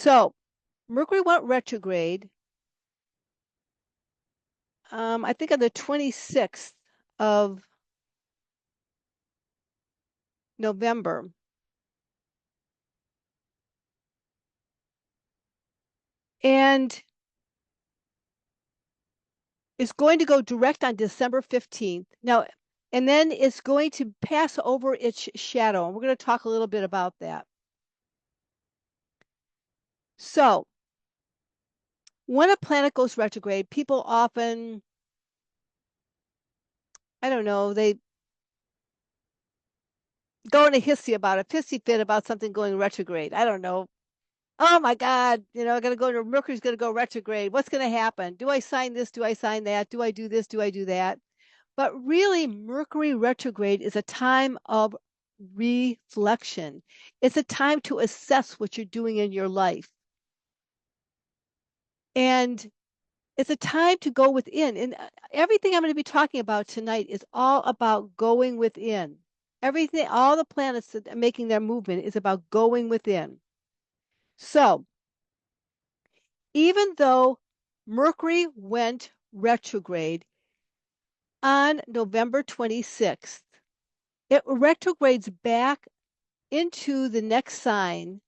So Mercury went retrograde, I think on the 26th of November. And it's going to go direct on December 15th. Now, and then it's going to pass over its shadow. And we're going to talk a little bit about that. So, when a planet goes retrograde, people often, I don't know, they go in a hissy about it, pissy fit about something going retrograde. I don't know. Oh my God, I'm going to go to Mercury's going to go retrograde. What's going to happen? Do I sign this? Do I sign that? Do I do this? Do I do that? But really, Mercury retrograde is a time of reflection. It's a time to assess what you're doing in your life. And it's a time to go within. And everything I'm going to be talking about tonight is all about going within. Everything, all the planets that are making their movement is about going within. So, even though Mercury went retrograde on November 26th, it retrogrades back into the next sign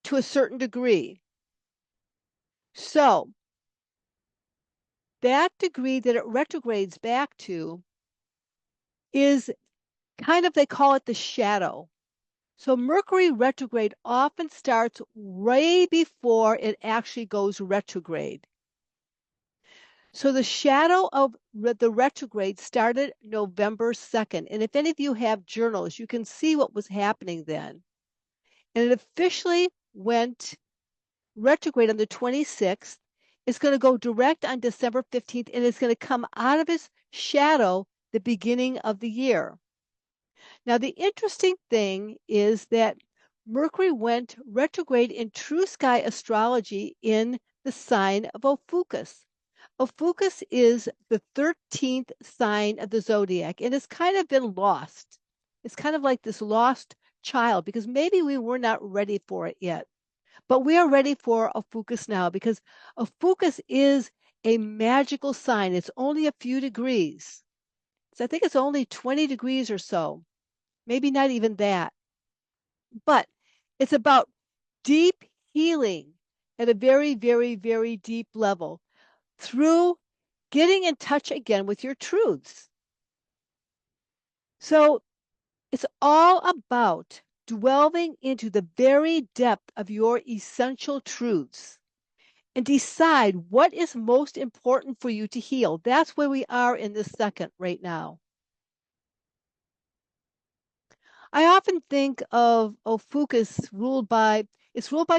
to a certain degree. So, that degree that it retrogrades back to is kind of, they call it the shadow. So Mercury retrograde often starts way before it actually goes retrograde. So the shadow of the retrograde started November 2nd. And if any of you have journals, you can see what was happening then. And it officially went retrograde on the 26th. It's going to go direct on December 15th, and it's going to come out of its shadow the beginning of the year. Now, the interesting thing is that Mercury went retrograde in true sky astrology in the sign of Ophiuchus. Ophiuchus is the 13th sign of the zodiac, and it's kind of been lost. It's kind of like this lost child because maybe we were not ready for it yet. But we are ready for Ophiuchus now because Ophiuchus is a magical sign. It's only a few degrees. So I think it's only 20 degrees or so, maybe not even that. But it's about deep healing at a very, very, very deep level through getting in touch again with your truths. So it's all about delving into the very depth of your essential truths and decide what is most important for you to heal. That's where we are in this second right now. I often think of Ophiuchus ruled by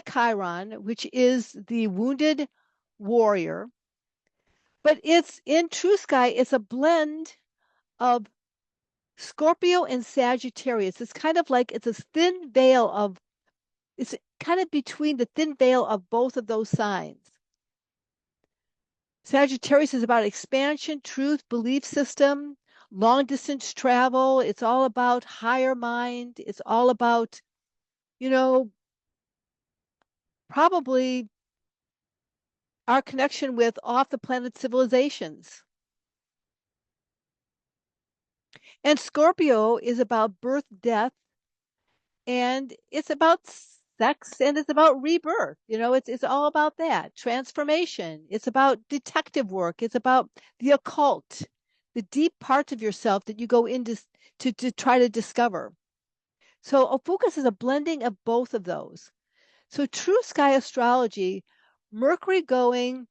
Chiron, which is the wounded warrior. But it's in True Sky, it's a blend of Scorpio and Sagittarius. It's kind of like it's a thin veil of, it's kind of between the thin veil of both of those signs. Sagittarius is about expansion, truth, belief system, long distance travel. It's all about higher mind. It's all about, you know, probably our connection with off the planet civilizations. And Scorpio is about birth, death, and it's about sex and it's about rebirth. It's all about that transformation. It's about detective work. It's about the occult, the deep parts of yourself that you go into to try to discover. So Ophiuchus is a blending of both of those. So true sky astrology, Mercury going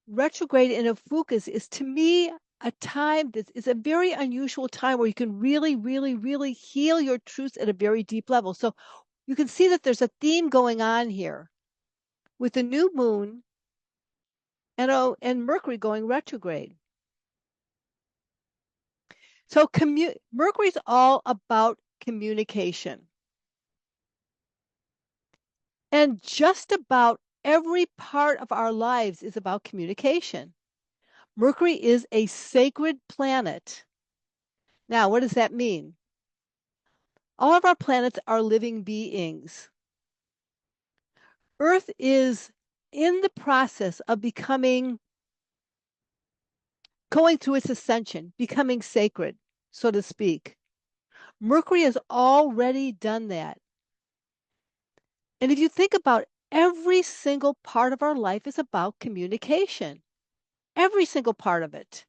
retrograde in Ophiuchus is to me a time that is a very unusual time where you can really, really, really heal your truths at a very deep level. So you can see that there's a theme going on here with the new moon and Mercury going retrograde. So Mercury's all about communication. And just about every part of our lives is about communication. Mercury is a sacred planet. Now, what does that mean? All of our planets are living beings. Earth is in the process of going through its ascension, becoming sacred, so to speak. Mercury has already done that. And if you think about every single part of our life is about communication. Every single part of it.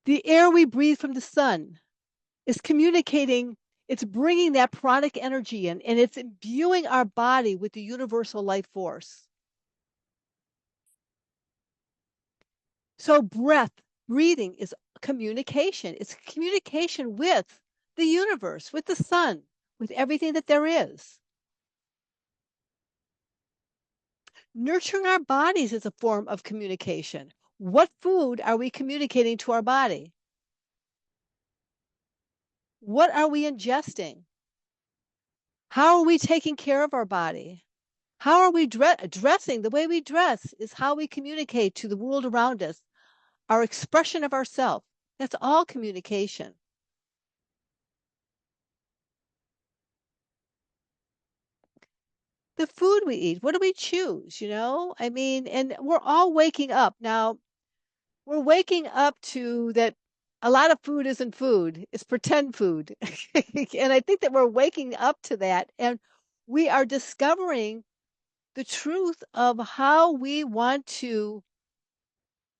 The air we breathe from the sun is communicating, it's bringing that pranic energy in, and it's imbuing our body with the universal life force. So breathing is communication. It's communication with the universe, with the sun, with everything that there is. Nurturing our bodies is a form of communication. What food are we communicating to our body? What are we ingesting? How are we taking care of our body? How are we dressing? The way we dress is how we communicate to the world around us, our expression of ourself. That's all communication. The food we eat, what do we choose? I mean, and we're all waking up now. We're waking up to that a lot of food isn't food, it's pretend food. And I think that we're waking up to that, and we are discovering the truth of how we want to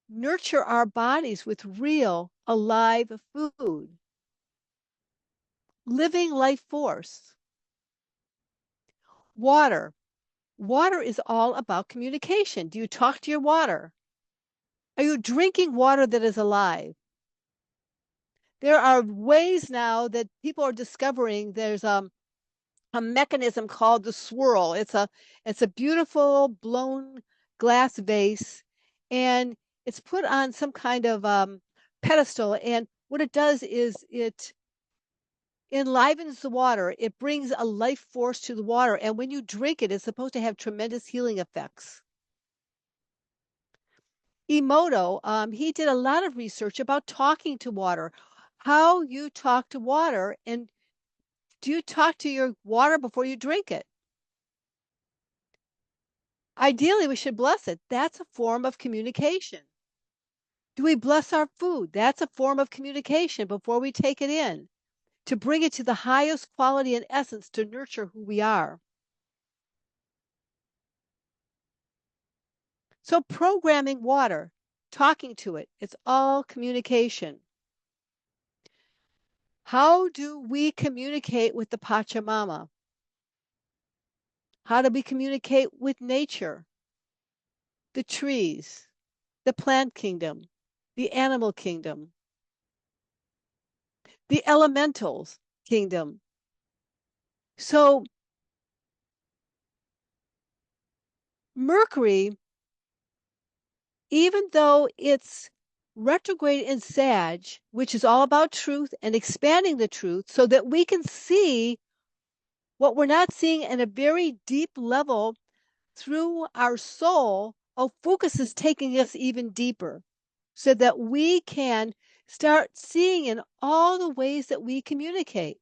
nurture our bodies with real, alive food, living life force. Water. Water is all about communication. Do you talk to your water? Are you drinking water that is alive? There are ways now that people are discovering there's a mechanism called the swirl. It's a beautiful blown glass vase, and it's put on some kind of pedestal. And what it does is it enlivens the water. It brings a life force to the water, and when you drink it, it's supposed to have tremendous healing effects. Emoto, he did a lot of research about talking to water, how you talk to water, and do you talk to your water before you drink it? Ideally, we should bless it. That's a form of communication. Do we bless our food? That's a form of communication before we take it in, to bring it to the highest quality and essence to nurture who we are. So, programming water, talking to it, it's all communication. How do we communicate with the Pachamama? How do we communicate with nature, the trees, the plant kingdom, the animal kingdom, the elementals kingdom? So, Mercury, even though it's retrograde in Sag, which is all about truth and expanding the truth so that we can see what we're not seeing in a very deep level through our soul, Ophiuchus is taking us even deeper so that we can start seeing in all the ways that we communicate.